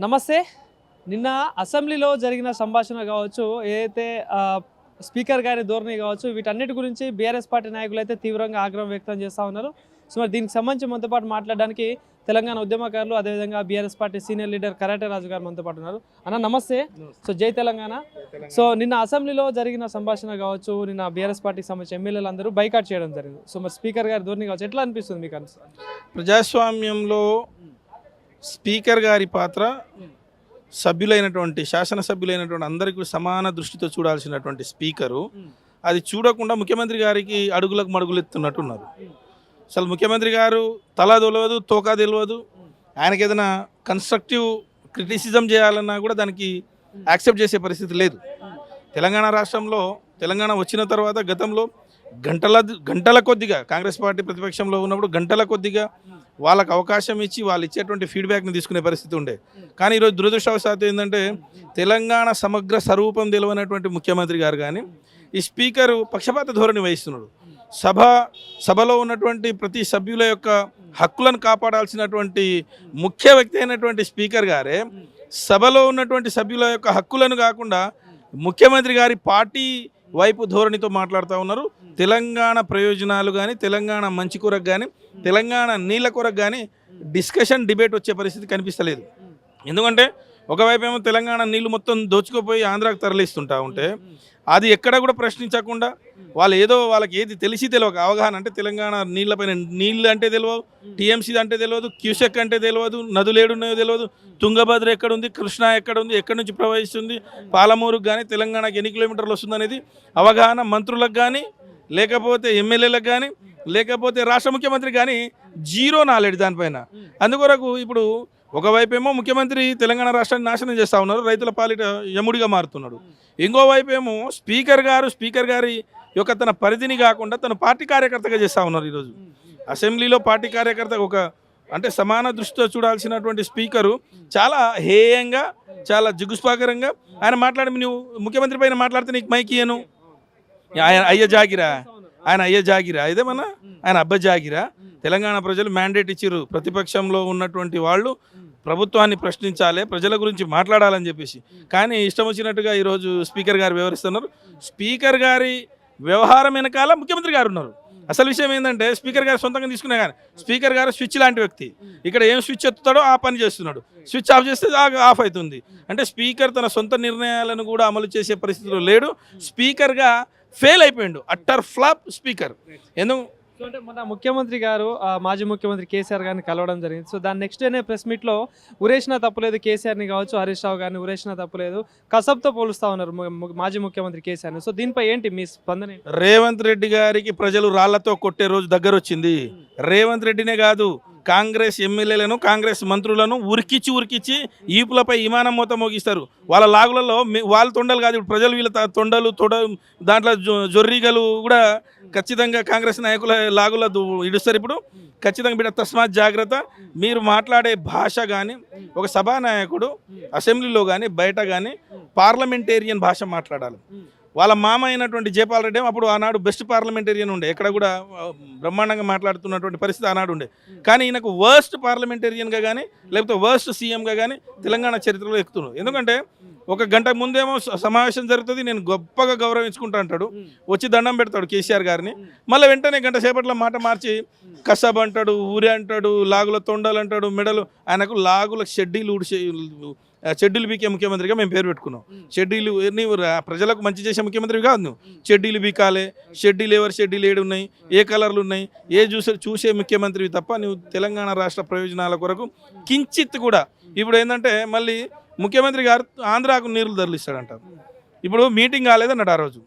నమస్తే. నిన్న అసెంబ్లీలో జరిగిన సంభాషణ కావచ్చు, ఏదైతే స్పీకర్ గారి ధోరణి కావచ్చు, వీటన్నిటి గురించి బీఆర్ఎస్ పార్టీ నాయకులు అయితే తీవ్రంగా ఆగ్రహం వ్యక్తం చేస్తూ ఉన్నారు. సో మరి దీనికి సంబంధించి మనతో పాటు మాట్లాడడానికి తెలంగాణ ఉద్యమకారులు, అదేవిధంగా BRS party senior leader karate Raju garu మనతో పాటు ఉన్నారు. అన్న నమస్తే. సో జై తెలంగాణ. సో నిన్న అసెంబ్లీలో జరిగిన సంభాషణ కావచ్చు, నిన్న బీఆర్ఎస్ పార్టీకి సంబంధించిన ఎమ్మెల్యేలు అందరూ బైకాట్ చేయడం జరిగింది. సో మరి స్పీకర్ గారి ధోరణి కావచ్చు, ఎట్లా అనిపిస్తుంది మీకు? ప్రజాస్వామ్యంలో స్పీకర్ గారి పాత్ర సభ్యులైనటువంటి శాసనసభ్యులైనటువంటి అందరికీ సమాన దృష్టితో చూడాల్సినటువంటి స్పీకరు అది చూడకుండా ముఖ్యమంత్రి గారికి అడుగులకు మడుగులెత్తున్నట్టున్నారు. అసలు ముఖ్యమంత్రి గారు తల తెలియదు, తోక తెలియదు. ఆయనకి ఏదైనా కన్స్ట్రక్టివ్ క్రిటిసిజం చేయాలన్నా కూడా దానికి యాక్సెప్ట్ చేసే పరిస్థితి లేదు. తెలంగాణ రాష్ట్రంలో తెలంగాణ వచ్చిన తర్వాత గతంలో గంటల కొద్దిగా కాంగ్రెస్ పార్టీ ప్రతిపక్షంలో ఉన్నప్పుడు గంటల కొద్దిగా వాళ్ళకు అవకాశం ఇచ్చి వాళ్ళు ఇచ్చేటువంటి ఫీడ్బ్యాక్ని తీసుకునే పరిస్థితి ఉండే. కానీ ఈరోజు దురదృష్టవశాత్తు ఏంటంటే తెలంగాణ సమగ్ర స్వరూపం తెలియనటువంటి ముఖ్యమంత్రి గారు కానీ ఈ స్పీకరు పక్షపాత ధోరణి వహిస్తున్నాడు. సభలో ఉన్నటువంటి ప్రతి సభ్యుల యొక్క హక్కులను కాపాడాల్సినటువంటి ముఖ్య వ్యక్తి అయినటువంటి స్పీకర్ గారే సభలో ఉన్నటువంటి సభ్యుల యొక్క హక్కులను కాకుండా ముఖ్యమంత్రి గారి పార్టీ వైపు ధోరణితో మాట్లాడుతూ ఉన్నారు. తెలంగాణ ప్రయోజనాలు కానీ, తెలంగాణ మంచి కొరకు కానీ, తెలంగాణ నీళ్ళ కొరకు కానీ డిబేట్ వచ్చే పరిస్థితి కనిపిస్తలేదు. ఎందుకంటే ఒకవైపు ఏమో తెలంగాణ నీళ్లు మొత్తం దోచుకుపోయి ఆంధ్రాకు తరలిస్తుంటా ఉంటే అది ఎక్కడ కూడా ప్రశ్నించకుండా వాళ్ళకి ఏది తెలియక అవగాహన అంటే తెలంగాణ నీళ్ళపైన నీళ్ళు అంటే తెలియదు, టీఎంసీ అంటే తెలియదు, క్యూసెక్ అంటే తెలియదు, నదులు ఏడున్నాయో తెలియదు, తుంగభద్ర ఎక్కడుంది, కృష్ణా ఎక్కడుంది, ఎక్కడి నుంచి ప్రవహిస్తుంది, పాలమూరుకు కానీ తెలంగాణకి ఎన్ని కిలోమీటర్లు వస్తుంది అనేది అవగాహన మంత్రులకు కానీ, లేకపోతే ఎమ్మెల్యేలకు కానీ, లేకపోతే రాష్ట్ర ముఖ్యమంత్రి కానీ జీరో నాలెడ్జ్ దానిపైన. అందుకొరకు ఇప్పుడు ఒకవైపు ఏమో ముఖ్యమంత్రి తెలంగాణ రాష్ట్రాన్ని నాశనం చేస్తూ ఉన్నారు, రైతుల పాలిట యముడిగా మారుతున్నాడు. ఇంకోవైపు ఏమో స్పీకర్ గారి యొక్క తన పరిధిని కాకుండా తన పార్టీ కార్యకర్తగా చేస్తూ ఉన్నారు. ఈరోజు అసెంబ్లీలో పార్టీ కార్యకర్త అంటే సమాన దృష్టితో చూడాల్సినటువంటి స్పీకరు చాలా హేయంగా, చాలా జిగుస్పాకరంగా ఆయన నువ్వు ముఖ్యమంత్రి పైన మాట్లాడితే నీకు మైక్ ఇయ్యను, ఆయన అయ్య జాగిరా ఇదేమన్నా ఆయన అబ్బ జాగిరా. తెలంగాణ ప్రజలు మ్యాండేట్ ఇచ్చిర్రు, ప్రతిపక్షంలో ఉన్నటువంటి వాళ్ళు ప్రభుత్వాన్ని ప్రశ్నించాలి, ప్రజల గురించి మాట్లాడాలని చెప్పేసి. కానీ ఇష్టం వచ్చినట్టుగా ఈరోజు స్పీకర్ గారు వ్యవహరిస్తున్నారు. స్పీకర్ గారి వ్యవహారం వెనకాల ముఖ్యమంత్రి గారు ఉన్నారు. అసలు విషయం ఏంటంటే స్పీకర్ గారు సొంతంగా తీసుకునే కానీ స్పీకర్ గారు స్విచ్ లాంటి వ్యక్తి. ఇక్కడ ఏం స్విచ్ ఎత్తుతాడో ఆ పని చేస్తున్నాడు, స్విచ్ ఆఫ్ చేస్తే ఆఫ్ అవుతుంది. అంటే స్పీకర్ తన సొంత నిర్ణయాలను కూడా అమలు చేసే పరిస్థితిలో లేడు. స్పీకర్గా ఫెయిల్ అయిపోయాడు, అట్టర్ ఫ్లాప్ స్పీకర్. ఎందుకు అంటే మన ముఖ్యమంత్రి గారు మాజీ ముఖ్యమంత్రి కేసీఆర్ గారిని కలవడం జరిగింది. సో దాని నెక్స్ట్ డేనే ప్రెస్ మీట్లో ఉరేసినా తప్పులేదు కేసీఆర్ని కావచ్చు, హరీష్ రావు గారిని ఉరేసినా తప్పులేదు, కసబ్తో పోలుస్తూ ఉన్నారు మాజీ ముఖ్యమంత్రి కేసీఆర్ని. సో దీనిపై ఏంటి మీ స్పందన? రేవంత్ రెడ్డి గారికి ప్రజలు రాళ్లతో కొట్టే రోజు దగ్గర వచ్చింది. రేవంత్ రెడ్డినే కాదు, కాంగ్రెస్ ఎమ్మెల్యేలను, కాంగ్రెస్ మంత్రులను ఉరికిచ్చి ఈపులపై విమానం మూత మోగిస్తారు. వాళ్ళ లాగులలో వాళ్ళ తొండలు కాదు, ఇప్పుడు ప్రజలు వీళ్ళ తొండలు దాంట్లో జొర్రిగలు కూడా ఖచ్చితంగా కాంగ్రెస్ నాయకుల లాగుల ఇడుస్తారు. ఇప్పుడు ఖచ్చితంగా బిడ్డ తస్మాత్ జాగ్రత్త. మీరు మాట్లాడే భాష కానీ ఒక సభానాయకుడు అసెంబ్లీలో కానీ బయట కానీ పార్లమెంటేరియన్ భాష మాట్లాడాలి. వాళ్ళ మామ అయినటువంటి జయపాల్ రెడ్డి అప్పుడు ఆనాడు బెస్ట్ పార్లమెంటేరియన్ ఉండే, ఎక్కడ కూడా బ్రహ్మాండంగా మాట్లాడుతున్నటువంటి పరిస్థితి ఆనాడు ఉండే. కానీ ఈయనకు వర్స్ట్ పార్లమెంటేరియన్గా కానీ లేకపోతే వర్స్ట్ సీఎంగా కానీ తెలంగాణ చరిత్రలో ఎక్కుతున్నాడు. ఎందుకంటే ఒక గంట ముందేమో సమావేశం జరుగుతుంది, నేను గొప్పగా గౌరవించుకుంటా అంటాడు, వచ్చి దండం పెడతాడు కేసీఆర్ గారిని. మళ్ళీ వెంటనే గంట సేపట్లో మాట మార్చి కసబ్ అంటాడు, ఊరే అంటాడు, లాగుల తొండలు అంటాడు, మెడలు. ఆయనకు లాగుల చెడ్డీలు బీకే ముఖ్యమంత్రిగా మేము పేరు పెట్టుకున్నాం. చెడ్డీలు నీవు ప్రజలకు మంచి చేసే ముఖ్యమంత్రి కాదు, నువ్వు చెడ్డీలు బీకాలే. ఎవరి చెడ్డీలు ఏడు ఉన్నాయి, ఏ కలర్లు ఉన్నాయి, చూసే ముఖ్యమంత్రివి తప్ప నువ్వు తెలంగాణ రాష్ట్ర ప్రయోజనాల కొరకు కించిత్ కూడా. ఇప్పుడు ఏంటంటే మళ్ళీ ముఖ్యమంత్రి గారు ఆంధ్రాకు నీళ్లు తరలిస్తాడంటారు. ఇప్పుడు మీటింగ్ కాలేదన్నాడు ఆ రోజు.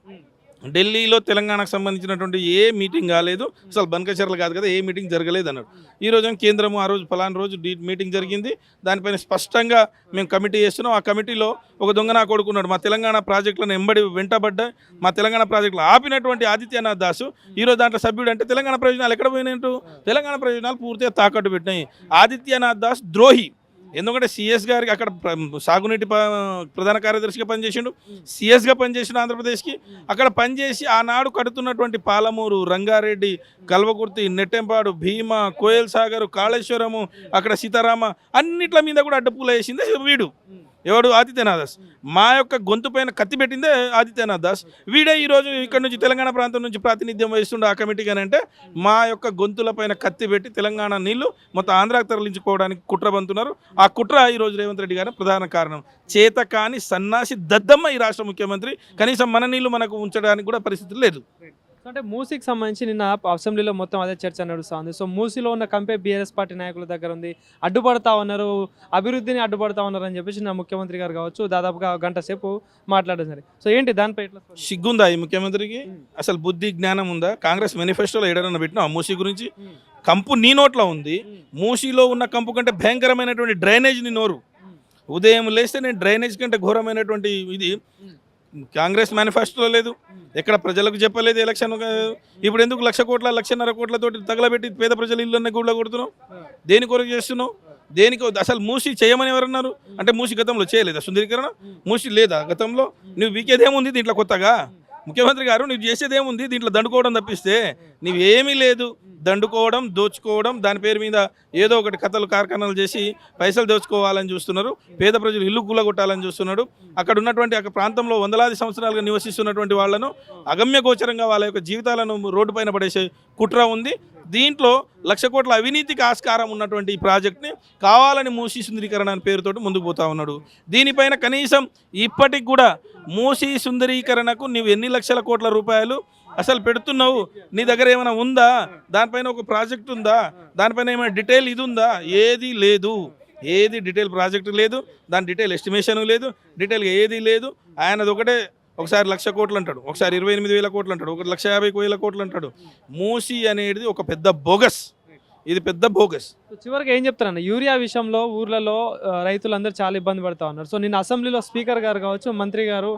ఢిల్లీలో తెలంగాణకు సంబంధించినటువంటి ఏ మీటింగ్ కాలేదు, అసలు బనకచర్లు కాదు కదా, ఏ మీటింగ్ జరగలేదు అన్నాడు. ఈరోజు కేంద్రము ఆ రోజు ఫలానా రోజు మీటింగ్ జరిగింది, దానిపైన స్పష్టంగా మేము కమిటీ చేస్తున్నాం. ఆ కమిటీలో ఒక దొంగ నా కొడుకున్నాడు, మా తెలంగాణ ప్రాజెక్టులను వెంటబడ్డా మా తెలంగాణ ప్రాజెక్టులు ఆపినటువంటి ఆదిత్యనాథ్ దాసు ఈరోజు దాంట్లో సభ్యుడు. అంటే తెలంగాణ ప్రయోజనాలు ఎక్కడ పోయినట్టు? తెలంగాణ ప్రయోజనాలు పూర్తిగా తాకట్టు పెట్టినాయి. ఆదిత్యనాథ్ దాస్ ద్రోహి. ఎందుకంటే సిఎస్ గారికి అక్కడ సాగునీటి ప్రధాన కార్యదర్శిగా పనిచేసిండు, సిఎస్గా పనిచేసిన ఆంధ్రప్రదేశ్కి. అక్కడ పనిచేసి ఆనాడు కడుతున్నటువంటి పాలమూరు, రంగారెడ్డి, కల్వకుర్తి, నెట్టెంపాడు, భీమా, కోయల్ సాగర్, కాళేశ్వరము, అక్కడ సీతారామ అన్నిట్ల మీద కూడా అడ్డపూల వేసిందే వీడు. ఎవడు? ఆదిత్యనాథ్ దాస్. మా యొక్క గొంతు పైన కత్తి పెట్టిందే ఆదిత్యనాథ్ దాస్. వీడే ఈరోజు ఇక్కడ నుంచి తెలంగాణ ప్రాంతం నుంచి ప్రాతినిధ్యం వహిస్తుండే ఆ కమిటీకి అంటే మా యొక్క గొంతుల పైన కత్తి పెట్టి తెలంగాణ నీళ్లు మొత్తం ఆంధ్రాకి తరలించుకోవడానికి కుట్ర బంతున్నారు. ఆ కుట్ర ఈరోజు రేవంత్ రెడ్డి గారి ప్రధాన కారణం. చేత కాని సన్నాసి దద్దమ్మ ఈ రాష్ట్ర ముఖ్యమంత్రి. కనీసం మన నీళ్లు మనకు ఉంచడానికి కూడా పరిస్థితి లేదు. అంటే మూసీకి సంబంధించి నిన్న అసెంబ్లీలో మొత్తం అదే చర్చ నడుస్తూ ఉంది. సో మూసీలో ఉన్న కంపే బీఆర్ఎస్ పార్టీ నాయకుల దగ్గర ఉంది, అడ్డుపడతా ఉన్నారు, అభివృద్ధిని అడ్డుపడతా ఉన్నారు అని చెప్పేసి నా ముఖ్యమంత్రి గారు కావచ్చు దాదాపుగా గంట సేపు మాట్లాడడం సరే. సో ఏంటి దానిపై ఎట్లా సిగ్గుందా ఈ ముఖ్యమంత్రికి? అసలు బుద్ధి జ్ఞానం ఉందా? కాంగ్రెస్ మేనిఫెస్టోలో ఏడన్నా పెట్టినా మూసీ గురించి? కంపు నీ నోట్లో ఉంది. మూసీలో ఉన్న కంపు కంటే భయంకరమైనటువంటి డ్రైనేజ్ నీ నోరు. ఉదయం లేస్తే నేను డ్రైనేజ్ కంటే ఘోరమైనటువంటి ఇది కాంగ్రెస్ మేనిఫెస్టోలో లేదు, ఎక్కడ ప్రజలకు చెప్పలేదు. ఎలక్షన్ ఇప్పుడు ఎందుకు 1,00,000 కోట్ల 1,50,000 కోట్లతోటి తగలబెట్టి పేద ప్రజల ఇల్లు గుళ్ళ కొడుతున్నావు? దేని కొరకు చేస్తున్నావు? దేనికి? అసలు మూసి చేయమని ఎవరన్నారు? అంటే మూసి గతంలో చేయలేదా సుందరీకరణ? మూసి లేదా గతంలో? నువ్వు వీకేదేముంది దీంట్లో కొత్తగా? ముఖ్యమంత్రి గారు నువ్వు చేసేదేముంది దీంట్లో? దండుకోవడం తప్పిస్తే నీవేమీ లేదు. దండుకోవడం, దోచుకోవడం, దాని పేరు మీద ఏదో ఒకటి కథలు కార్ఖానాలు చేసి పైసలు దోచుకోవాలని చూస్తున్నారు. పేద ప్రజలు ఇల్లు కూలగొట్టాలని చూస్తున్నాడు. అక్కడ ఉన్నటువంటి ఆ ప్రాంతంలో వందలాది సంవత్సరాలుగా నివసిస్తున్నటువంటి వాళ్లను అగమ్యగోచరంగా వాళ్ళ యొక్క జీవితాలను రోడ్డు పైన పడేసే కుట్ర ఉంది. దీంట్లో 1,00,000 కోట్ల అవినీతికి ఆస్కారం ఉన్నటువంటి ఈ ప్రాజెక్ట్ని కావాలని మూసీ సుందరీకరణ అనే పేరుతోటి ముందుకు పోతా ఉన్నాడు. దీనిపైన కనీసం ఇప్పటికి కూడా మూసీ సుందరీకరణకు నువ్వు ఎన్ని లక్షల కోట్ల రూపాయలు అసలు పెడుతున్నావు? నీ దగ్గర ఏమైనా ఉందా? దానిపైన ఒక ప్రాజెక్ట్ ఉందా? దానిపైన ఏమైనా డీటెయిల్ ఇది ఉందా? ఏది లేదు. ఏది డీటెయిల్ ప్రాజెక్టు లేదు, దాని డీటెయిల్ ఎస్టిమేషన్ లేదు, డీటెయిల్గా ఏది లేదు. ఆయనది ఒకటే, ఒకసారి 1,00,000 కోట్లు అంటాడు, ఒకసారి 28,000 కోట్లు అంటాడు, ఒక 1,50,000 కోట్లు అంటాడు. మూసీ అనేది ఒక పెద్ద బోగస్. ఇది పెద్ద బోగస్. చివరికి ఏం చెప్తారన్న, యూరియా విషయంలో ఊర్లలో రైతులందరూ చాలా ఇబ్బంది పడుతూ ఉన్నారు. సో నిన్న అసెంబ్లీలో స్పీకర్ గారు కావచ్చు, మంత్రి గారు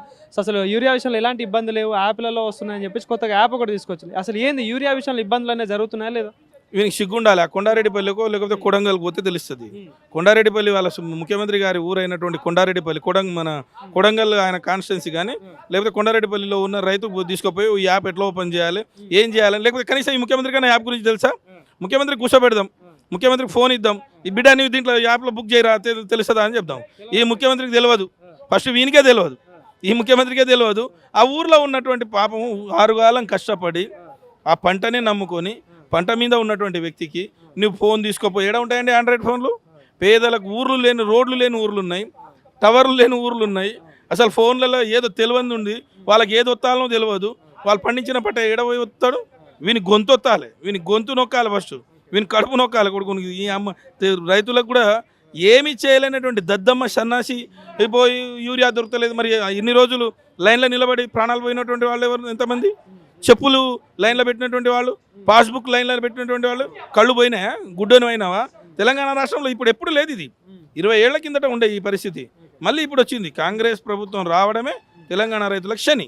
అసలు యూరియా విషయంలో ఎలాంటి ఇబ్బంది లేవు, యాప్లలో వస్తున్నాయని చెప్పేసి కొత్తగా యాప్ ఒకటి తీసుకొచ్చింది. అసలు ఏంది యూరియా విషయంలో ఇబ్బందులు అనేవి జరుగుతున్నాయా లేదా? వీనికి సిగ్గుండాలి. ఆ కొండారెడ్డిపల్లికో లేకపోతే కొడంగల్కి పోతే తెలుస్తుంది. కొండారెడ్డిపల్లి వాళ్ళ ముఖ్యమంత్రి గారి ఊరైనటువంటి కొండారెడ్డిపల్లి, మన కొడంగల్ ఆయన కాన్స్టిట్యున్సీ కానీ, లేకపోతే కొండారెడ్డిపల్లిలో ఉన్న రైతు తీసుకుపోయి ఈ యాప్ ఎట్లా ఓపెన్ చేయాలి, ఏం చేయాలి, లేకపోతే కనీసం ఈ ముఖ్యమంత్రి కానీ యాప్ గురించి తెలుసా? ముఖ్యమంత్రికి కూర్చోబెడదాం, ముఖ్యమంత్రికి ఫోన్ ఇద్దాం, ఈ బిడ్డ నీవు దీంట్లో యాప్లో బుక్ చేయరా తెలుస్తుందా అని చెప్దాం. ఈ ముఖ్యమంత్రికి తెలియదు, ఫస్ట్ వీనికే తెలియదు, ఈ ముఖ్యమంత్రికే తెలియదు. ఆ ఊర్లో ఉన్నటువంటి పాపం 6 కాలం కష్టపడి ఆ పంటనే నమ్ముకొని పంట మీద ఉన్నటువంటి వ్యక్తికి నువ్వు ఫోన్ తీసుకోపోయి ఏడా ఉంటాయండి ఆండ్రాయిడ్ ఫోన్లు? పేదలకు ఊర్లు లేని, రోడ్లు లేని ఊర్లు ఉన్నాయి, టవర్లు లేని ఊర్లు ఉన్నాయి. అసలు ఫోన్లలో ఏదో తెలియదు ఉంది, వాళ్ళకి ఏది ఒత్తాలనో తెలియదు. వాళ్ళు పండించిన పంట ఏడపోయి వస్తాడు? వీని గొంతు ఒత్తాలి, వీని గొంతు నొక్కాలి, ఫస్ట్ వీని కడుపు నొక్కాలి కొడుకుని. ఈ అమ్మ రైతులకు కూడా ఏమీ చేయలేనటువంటి దద్దమ్మ సన్నాసి పోయి యూరియా దొరకలేదు. మరి ఇన్ని రోజులు లైన్లో నిలబడి ప్రాణాలు పోయినటువంటి వాళ్ళు ఎవరు? ఎంతమంది? చెప్పులు లైన్లో పెట్టినటువంటి వాళ్ళు, పాస్బుక్ లైన్లో పెట్టినటువంటి వాళ్ళు, కళ్ళు పోయినాయా? గుడ్డను అయినావా? తెలంగాణ రాష్ట్రంలో ఇప్పుడు ఎప్పుడు లేదు ఇది. 20 ఏళ్ల కిందట ఉండే ఈ పరిస్థితి మళ్ళీ ఇప్పుడు వచ్చింది. కాంగ్రెస్ ప్రభుత్వం రావడమే తెలంగాణ రైతులకు శని.